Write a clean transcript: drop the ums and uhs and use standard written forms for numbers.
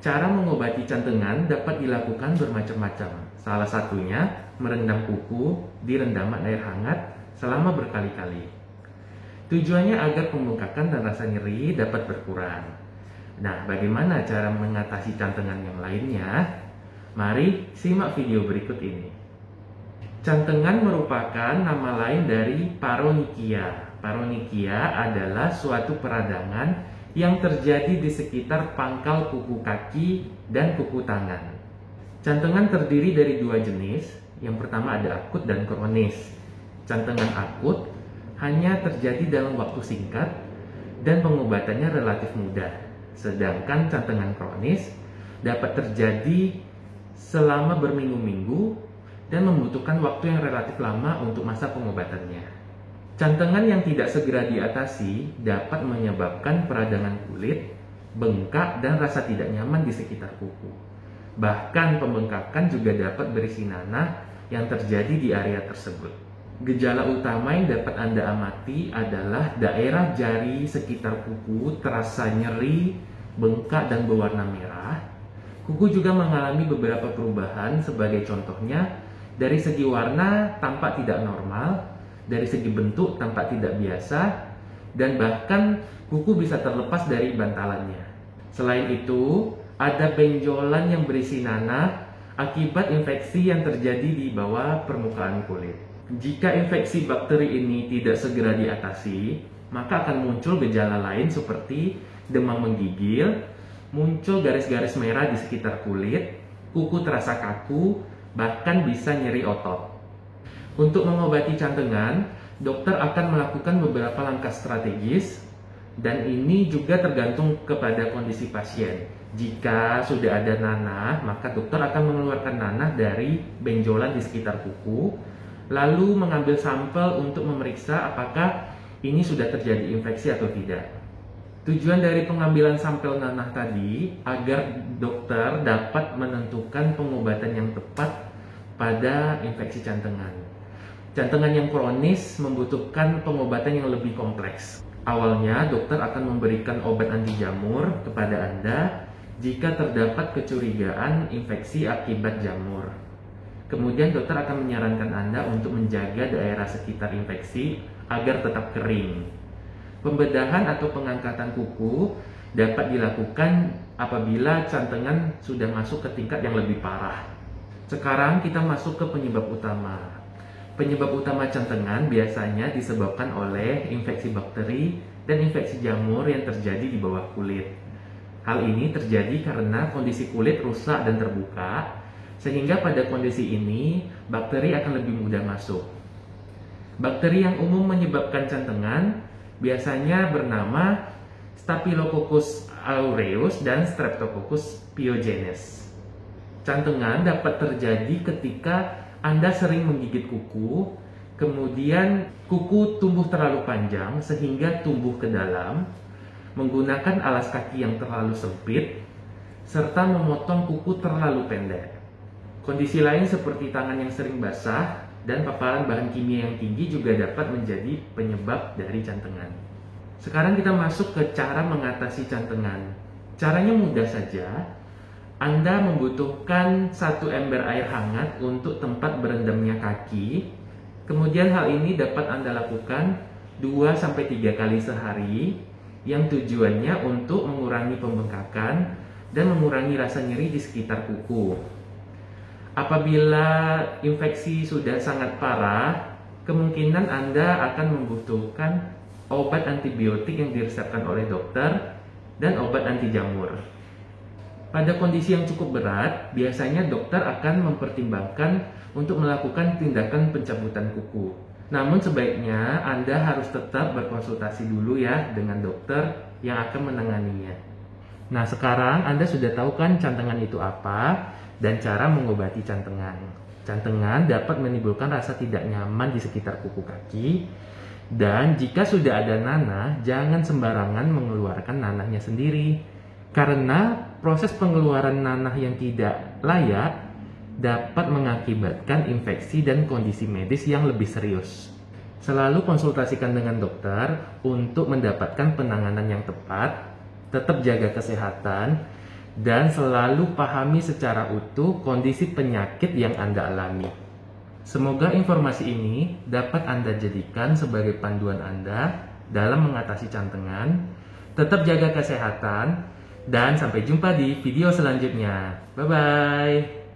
Cara mengobati cantengan dapat dilakukan bermacam-macam. Salah satunya merendam kuku di rendaman air hangat selama berkali-kali. Tujuannya agar pembengkakan dan rasa nyeri dapat berkurang. Nah, bagaimana cara mengatasi cantengan yang lainnya? Mari simak video berikut ini. Cantengan merupakan nama lain dari paronychia. Paronychia adalah suatu peradangan yang terjadi di sekitar pangkal kuku kaki dan kuku tangan. Cantengan terdiri dari dua jenis. Yang pertama ada akut dan kronis. Cantengan akut hanya terjadi dalam waktu singkat dan pengobatannya relatif mudah. Sedangkan cantengan kronis dapat terjadi selama berminggu-minggu dan membutuhkan waktu yang relatif lama untuk masa pengobatannya. Cantengan yang tidak segera diatasi dapat menyebabkan peradangan kulit, bengkak, dan rasa tidak nyaman di sekitar kuku. Bahkan pembengkakan juga dapat berisi nanah yang terjadi di area tersebut. Gejala utama yang dapat Anda amati adalah daerah jari sekitar kuku terasa nyeri, bengkak, dan berwarna merah. Kuku juga mengalami beberapa perubahan, sebagai contohnya dari segi warna tampak tidak normal, dari segi bentuk tampak tidak biasa, dan bahkan kuku bisa terlepas dari bantalannya. Selain itu, ada benjolan yang berisi nanah akibat infeksi yang terjadi di bawah permukaan kulit. Jika infeksi bakteri ini tidak segera diatasi, maka akan muncul gejala lain seperti demam menggigil, muncul garis-garis merah di sekitar kulit, kuku terasa kaku, bahkan bisa nyeri otot. Untuk mengobati cantengan, dokter akan melakukan beberapa langkah strategis, dan ini juga tergantung kepada kondisi pasien. Jika sudah ada nanah, maka dokter akan mengeluarkan nanah dari benjolan di sekitar kuku, lalu mengambil sampel untuk memeriksa apakah ini sudah terjadi infeksi atau tidak. Tujuan dari pengambilan sampel nanah tadi agar dokter dapat menentukan pengobatan yang tepat pada infeksi cantengan. Cantengan yang kronis membutuhkan pengobatan yang lebih kompleks. Awalnya, dokter akan memberikan obat anti jamur kepada Anda jika terdapat kecurigaan infeksi akibat jamur. Kemudian, dokter akan menyarankan Anda untuk menjaga daerah sekitar infeksi agar tetap kering. Pembedahan atau pengangkatan kuku dapat dilakukan apabila cantengan sudah masuk ke tingkat yang lebih parah. Sekarang kita masuk ke penyebab utama. Penyebab utama cantengan biasanya disebabkan oleh infeksi bakteri dan infeksi jamur yang terjadi di bawah kulit. Hal ini terjadi karena kondisi kulit rusak dan terbuka, sehingga pada kondisi ini bakteri akan lebih mudah masuk. Bakteri yang umum menyebabkan cantengan biasanya bernama Staphylococcus aureus dan Streptococcus pyogenes. Cantengan dapat terjadi ketika Anda sering menggigit kuku, kemudian kuku tumbuh terlalu panjang sehingga tumbuh ke dalam, menggunakan alas kaki yang terlalu sempit, serta memotong kuku terlalu pendek. Kondisi lain seperti tangan yang sering basah dan paparan bahan kimia yang tinggi juga dapat menjadi penyebab dari cantengan. Sekarang kita masuk ke cara mengatasi cantengan. Caranya mudah saja. Anda membutuhkan 1 ember air hangat untuk tempat berendamnya kaki. Kemudian hal ini dapat Anda lakukan 2-3 kali sehari, yang tujuannya untuk mengurangi pembengkakan dan mengurangi rasa nyeri di sekitar kuku. Apabila infeksi sudah sangat parah, kemungkinan Anda akan membutuhkan obat antibiotik yang diresepkan oleh dokter dan obat anti jamur. Pada kondisi yang cukup berat, biasanya dokter akan mempertimbangkan untuk melakukan tindakan pencabutan kuku. Namun sebaiknya Anda harus tetap berkonsultasi dulu ya dengan dokter yang akan menanganinya. Nah, sekarang Anda sudah tahu kan cantengan itu apa dan cara mengobati cantengan. Cantengan dapat menimbulkan rasa tidak nyaman di sekitar kuku kaki, dan jika sudah ada nanah, jangan sembarangan mengeluarkan nanahnya sendiri. Karena proses pengeluaran nanah yang tidak layak dapat mengakibatkan infeksi dan kondisi medis yang lebih serius. Selalu konsultasikan dengan dokter untuk mendapatkan penanganan yang tepat, tetap jaga kesehatan, dan selalu pahami secara utuh kondisi penyakit yang Anda alami. Semoga informasi ini dapat Anda jadikan sebagai panduan Anda dalam mengatasi cantengan. Tetap jaga kesehatan, dan sampai jumpa di video selanjutnya. Bye-bye.